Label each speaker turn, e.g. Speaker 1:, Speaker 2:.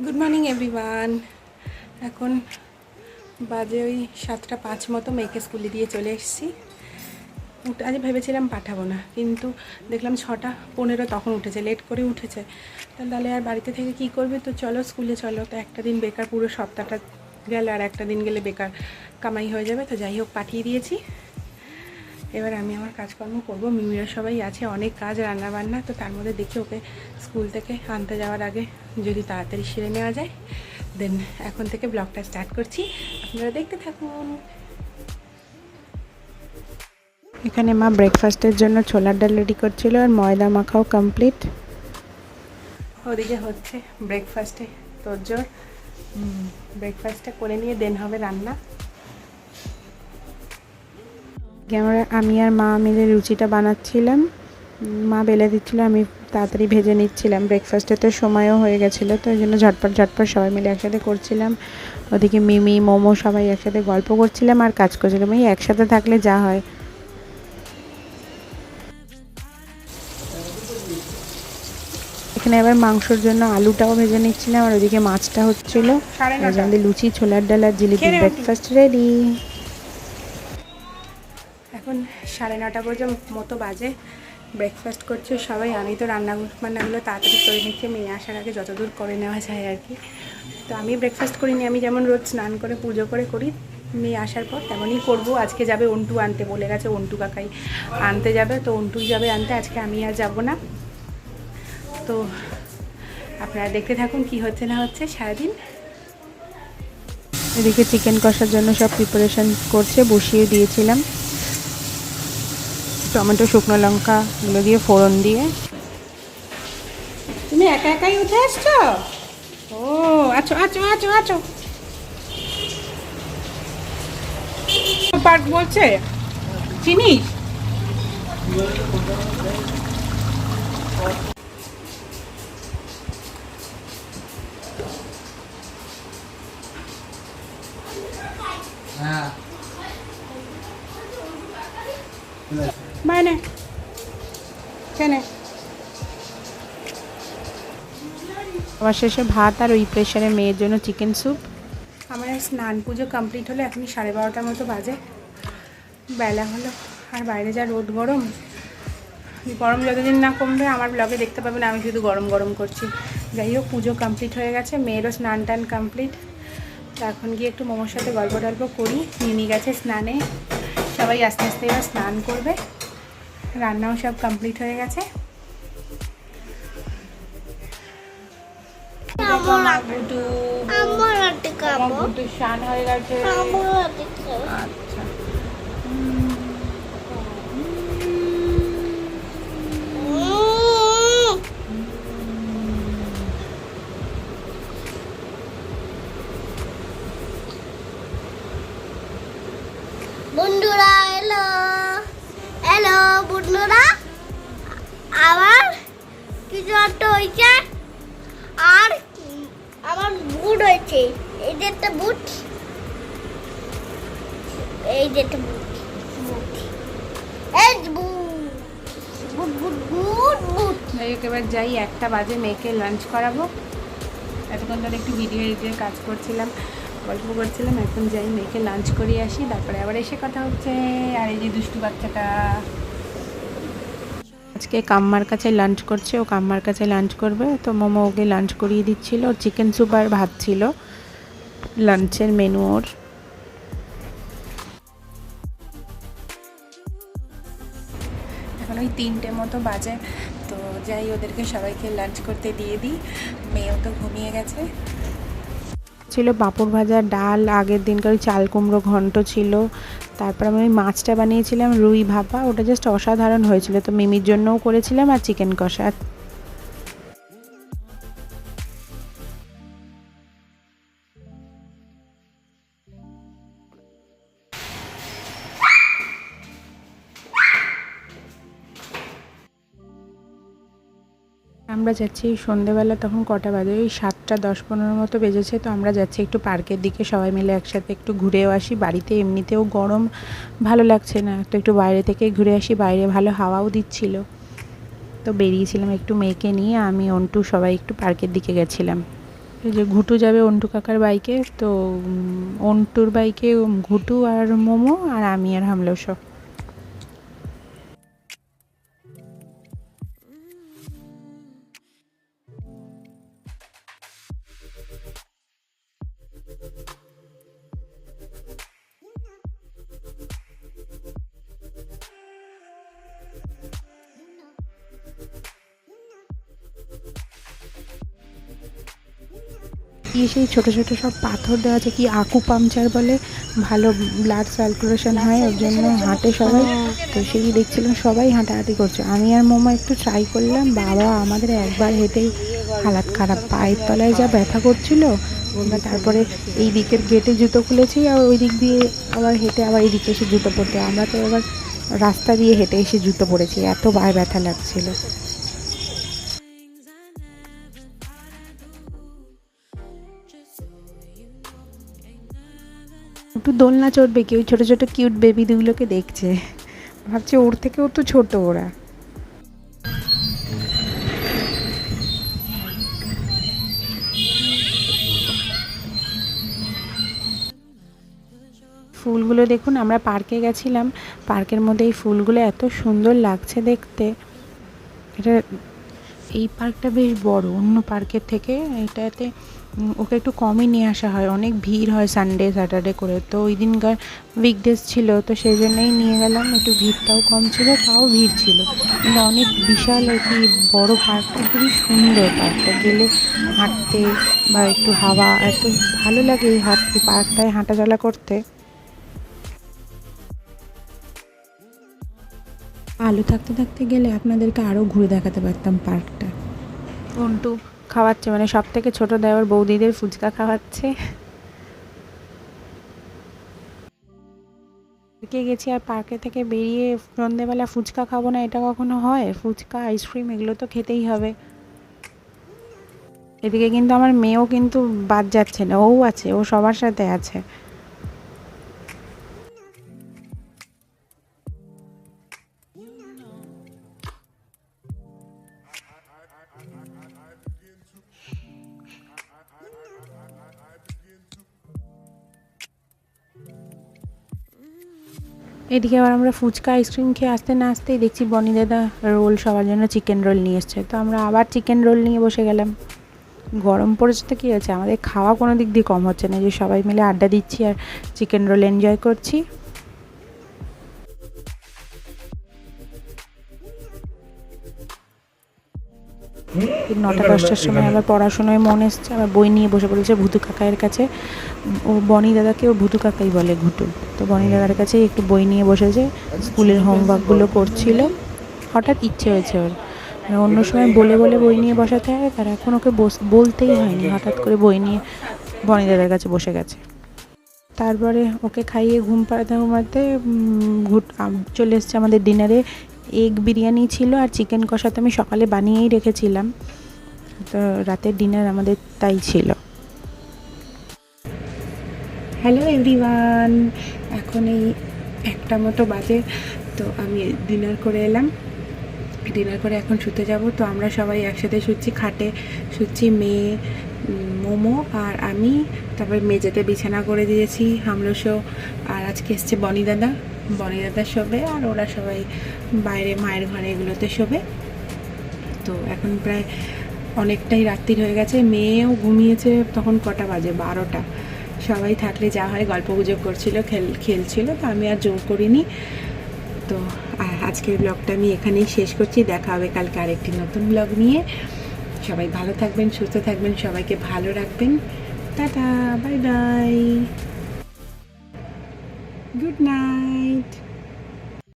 Speaker 1: Good morning everyone. এখন বাজে ওই 7:05 মতো, মেয়েকে স্কুলে দিয়ে চলে এসেছি। আজ ভেবেছিলাম পাঠাবো না, কিন্তু দেখলাম 6:15 তখন উঠেছে, লেট করে উঠেছে। তাহলে আর বাড়িতে থেকে কি করবে, তো চলো স্কুলে চলো। তো একটা দিন বেকার, পুরো সপ্তাহটা গেল, আর একটা দিন গেলে বেকার কামাই হয়ে যাবে। তো যাই হোক, পাঠিয়ে দিয়েছি। এবার আমি আমার কাজকর্ম করবো। মিমিরা সবাই আছে, অনেক কাজ, রান্নাবান্না। তো তার মধ্যে দেখি ওকে স্কুল থেকে আনতে যাওয়ার আগে যদি তাড়াতাড়ি সেরে নেওয়া যায়, দেন এখন থেকে ব্লগটা স্টার্ট করছি। আপনারা দেখতে থাকুন। এখানে মা ব্রেকফাস্টের জন্য ছোলার ডাল রেডি করছিল, আর ময়দা মাখাও কমপ্লিট। ওদিকে হচ্ছে ব্রেকফাস্টে তোড়জোড়। ব্রেকফাস্টটা করে নিয়ে দেন হবে রান্না। আমি আর মা মিলে লুচিটা বানাচ্ছিলাম। মা বেলে দিচ্ছিলো, আমি তাড়াতাড়ি ভেজে নিচ্ছিলাম। ব্রেকফাস্টে তো সময়ও হয়ে গেছিলো, তো ওই জন্য ঝটপট সবাই মিলে একসাথে করছিলাম। ওদিকে মিমি, মোমো সবাই একসাথে গল্প করছিলাম আর কাজ করছিলাম। এই একসাথে থাকলে যা হয়। এখানে আবার মাংসর জন্য আলুটাও ভেজে নিচ্ছিলাম, আর ওদিকে মাছটা হচ্ছিলো। লুচি, ছোলার ডাল আর জিলিপি ব্রেকফাস্ট রেডি। এখন 9:30 পর্যন্ত মতো বাজে। ব্রেকফাস্ট করছে সবাই। আমি তো বান্নাগুলো তাড়াতাড়ি করে নিচ্ছি, মেয়ে আসার আগে যতদূর করে নেওয়া যায় আর কি। তো আমি ব্রেকফাস্ট করিনি, আমি যেমন রোজ স্নান করে পুজো করে করি, মেয়ে আসার পর তেমনই করবো। আজকে যাবে অন্টু আনতে, বলে গেছে অন্টু কাকাই আনতে যাবে, তো অন্টুই যাবে আনতে, আজকে আমি আর যাব না। তো আপনারা দেখতে থাকুন কি হচ্ছে না হচ্ছে সারাদিন। এদিকে চিকেন কষার জন্য সব প্রিপারেশন করছে, বসিয়ে দিয়েছিলাম। টমেটো, শুকনো লঙ্কা এগুলো দিয়ে ফোড়ন দিয়ে। তুমি একা একাই উঠে আসছো? ও আচ্ছা আচ্ছা আচ্ছা আচ্ছা। পার্ক বলছে চিনিস? মানে কেন আবার শেষে ভাত, আর ওই প্রেশারে মেয়ের জন্য চিকেন স্যুপ। আমার স্নান পুজো কমপ্লিট হলো, এখন 12:30 মতো বাজে, বেলা হলো। আর বাইরে যা রোদ, গরম যতদিন না কমবে আমার ব্লগে দেখতে পাবেন আমি শুধু গরম গরম করছি। যাই হোক, পুজো কমপ্লিট হয়ে গেছে, মেয়েরও স্নান টান কমপ্লিট। তো এখন গিয়ে একটু মোমোর সাথে গল্প টল্প করি। মিমি গেছে স্নানে, সবাই আস্তে আস্তে এবার স্নান করবে। রান্নাও সব কমপ্লিট হয়ে গেছে। স্নান হয়ে গেছে। আচ্ছা,
Speaker 2: বন্ধুরা এলো এলো বন্ধুরা, আবার কিছু একটা হয়েছে। আর আমার বুট হয়েছে, এই যে একটা বুট, এই যে একটা বুট, এই বুট বুট বুট বুট।
Speaker 1: যাই হোক, এবার যাই, 1টা বাজে, মেয়েকে লাঞ্চ করাবো। এতক্ষণ ধরে একটু ভিডিও এডিটের কাজ করছিলাম, গল্প করছিলাম। এখন যাই, মেয়েকে লাঞ্চ করিয়ে আসি, তারপরে আবার এসে কথা হচ্ছে। আর এই যে দুষ্টু বাচ্চাটা আজকে কাম্মার কাছে লাঞ্চ করছে, ও কাম্মার কাছে লাঞ্চ করবে। তো মোমো ওকে লাঞ্চ করিয়ে দিচ্ছিল। ওর চিকেন স্যুপ আর ভাত ছিল লাঞ্চের মেনু ওর। এখন ওই 3টে মতো বাজে। তো যাই, ওদেরকে সবাইকে লাঞ্চ করতে দিয়ে দিই। মেয়েও তো ঘুমিয়ে গেছে। ছিল পাঁপড় ভাজা, ডাল, আগের দিনকার চাল কুমড়ো ঘন্ট ছিল। তারপর আমি ওই মাছটা বানিয়েছিলাম রুই ভাপা, ওটা জাস্ট অসাধারণ হয়েছিল। তো মিমির জন্যও করেছিলাম, আর চিকেন কষা। আমরা যাচ্ছি সন্ধেবেলা, তখন কটা বাজে, ওই 7:10-15 মতো বেজেছে। তো আমরা যাচ্ছি একটু পার্কের দিকে, সবাই মিলে একসাথে একটু ঘুরেও আসি। বাড়িতে এমনিতেও গরম, ভালো লাগছে না, তো একটু বাইরে থেকে ঘুরে আসি। বাইরে ভালো হাওয়াও দিচ্ছিল।
Speaker 3: তো বেরিয়েছিলাম একটু মেয়েকে নিয়ে, আমি অন্টু সবাই একটু পার্কের দিকে গেছিলাম। এই যে ঘুটু যাবে অন্টু কাকার বাইকে, তো অন্টুর বাইকে ঘুটু আর মোমো, আর আমি আর হামলসো। কি সেই ছোট ছোট সব পাথর দেওয়া আছে, কি আকু পাংচার বলে, ভালো ব্লাড সার্কুলেশন হয়, ওর জন্য হাঁটে সবাই। তো সেই দেখছিলাম সবাই হাঁটাহাঁটি করছে, আমি আর মোমো একটু ট্রাই করলাম, বাবা আমাদের একবার হেঁটেই হালাত খারাপ, পায়ের তলায় যা ব্যথা করছিল। আমরা তারপরে এই দিকের গেটে জুতো খুলেছি, আর ওই দিক দিয়ে আবার হেঁটে আবার এই দিকে এসে জুতো পরতে, আমরা তো এবার রাস্তা দিয়ে হেঁটে এসে জুতো পরেছি, এত পায়ে ব্যথা লাগছিল। একটু দোলনা চড়বে কি, ওই ছোটো ছোটো কিউট বেবিগুলোকে দেখছে, ভাবছে ওর থেকেও তো ছোট ওরা। ফুলগুলো দেখুন, আমরা পার্কে গেছিলাম, পার্কের মধ্যে এই ফুলগুলো এত সুন্দর লাগছে দেখতে। এটা এই পার্কটা বেশ বড়, অন্য পার্কের থেকে এটাতে ওকে একটু কমই নিয়ে আসা হয়, অনেক ভিড় হয় সানডে স্যাটারডে করে, তো ওই দিনকার উইকডেজ ছিল, তো সেই জন্যই নিয়ে গেলাম, একটু ভিড়টাও কম ছিল, তাও ভিড় ছিল, কিন্তু অনেক বিশাল আর কি বড় পার্কটা, খুবই সুন্দর পার্কটা, গেলে হাঁটতে বা একটু হাওয়া এত ভালো লাগে এই পার্কটায় হাঁটাচলা করতে। আলো থাকতে থাকতে গেলে আপনাদেরকে আরও ঘুরে দেখাতে পারতাম পার্কটা। অন্টু খাওয়াচ্ছে, মানে সব থেকে ছোটো দেওয়ার বৌদিদের ফুচকা খাওয়াচ্ছে। পার্কে গেছি আর পার্কে থেকে বেরিয়ে সন্ধ্যেবেলা ফুচকা খাবো না, এটা কখনো হয়? ফুচকা আইসক্রিম এগুলো তো খেতেই হবে। এদিকে কিন্তু আমার মেয়েও কিন্তু বাদ যাচ্ছে না, ও আছে, ও সবার সাথে আছে। এদিকে আবার আমরা ফুচকা আইসক্রিম খেয়ে আসতে না আসতেই দেখছি বনি দাদা রোল সবার জন্য চিকেন রোল নিয়ে এসছে, তো আমরা আবার চিকেন রোল নিয়ে বসে গেলাম। গরম পড়েছে তো কী হয়েছে, আমাদের খাওয়া কোনো দিক দিয়ে কম হচ্ছে না, যে সবাই মিলে আড্ডা দিচ্ছি আর চিকেন রোল এনজয় করছি। নটা 10টার সময় আবার পড়াশোনায় মন এসছে, আবার বই নিয়ে বসে পড়েছে ভুতু কাকায়ের কাছে। ও বনি দাদাকে ও ভুতু কাকাই বলে, ঘুটু, তো বনি দাদার কাছে একটু বই নিয়ে বসেছে, স্কুলের হোমওয়ার্কগুলো করছিল। হঠাৎ ইচ্ছে হয়েছে ওর, মানে অন্য সময় বলে বলে বই নিয়ে বসাতে হয়, তার এখন ওকে বলতেই হয়নি, হঠাৎ করে বই নিয়ে বনি দাদার কাছে বসে গেছে। তারপরে ওকে খাইয়ে ঘুম পাড়াতে ঘুমাতে চলে এসছে আমাদের ডিনারে। এগ বিরিয়ানি ছিল আর চিকেন কষা তো আমি সকালে বানিয়েই রেখেছিলাম, তো রাতের ডিনার আমাদের তাই ছিল।
Speaker 1: হ্যালো এভরিওয়ান, এখন এই 1টা মতো বাজে, তো আমি ডিনার করে এলাম, ডিনার করে এখন শুতে যাব। তো আমরা সবাই একসাথে শুচ্ছি, খাটে শুচ্ছি, মেয়ে, মোমো আর আমি। তারপরে মেঝেতে বিছানা করে দিয়েছি, হামলসো, আর আজকে এসছে বনি দাদা, বনি দাদা শোবে, আর ওরা সবাই বাইরে মায়ের ঘরে এগুলোতে শোবে। তো এখন প্রায় অনেকটাই রাত্রির হয়ে গেছে, মেয়েও ঘুমিয়েছে, তখন কটা বাজে, 12টা। সবাই থাকলে যা হয় গল্প গুজব করছিল, খেলছিল, তো আমি আর জোর করিনি। তো আজকের ব্লগটা আমি এখানেই শেষ করছি, দেখা হবে কালকে আরেকটি নতুন ব্লগ নিয়ে। সবাই ভালো থাকবেন, সুস্থ থাকবেন, সবাইকে ভালো রাখবেন, tata, bye bye, good night.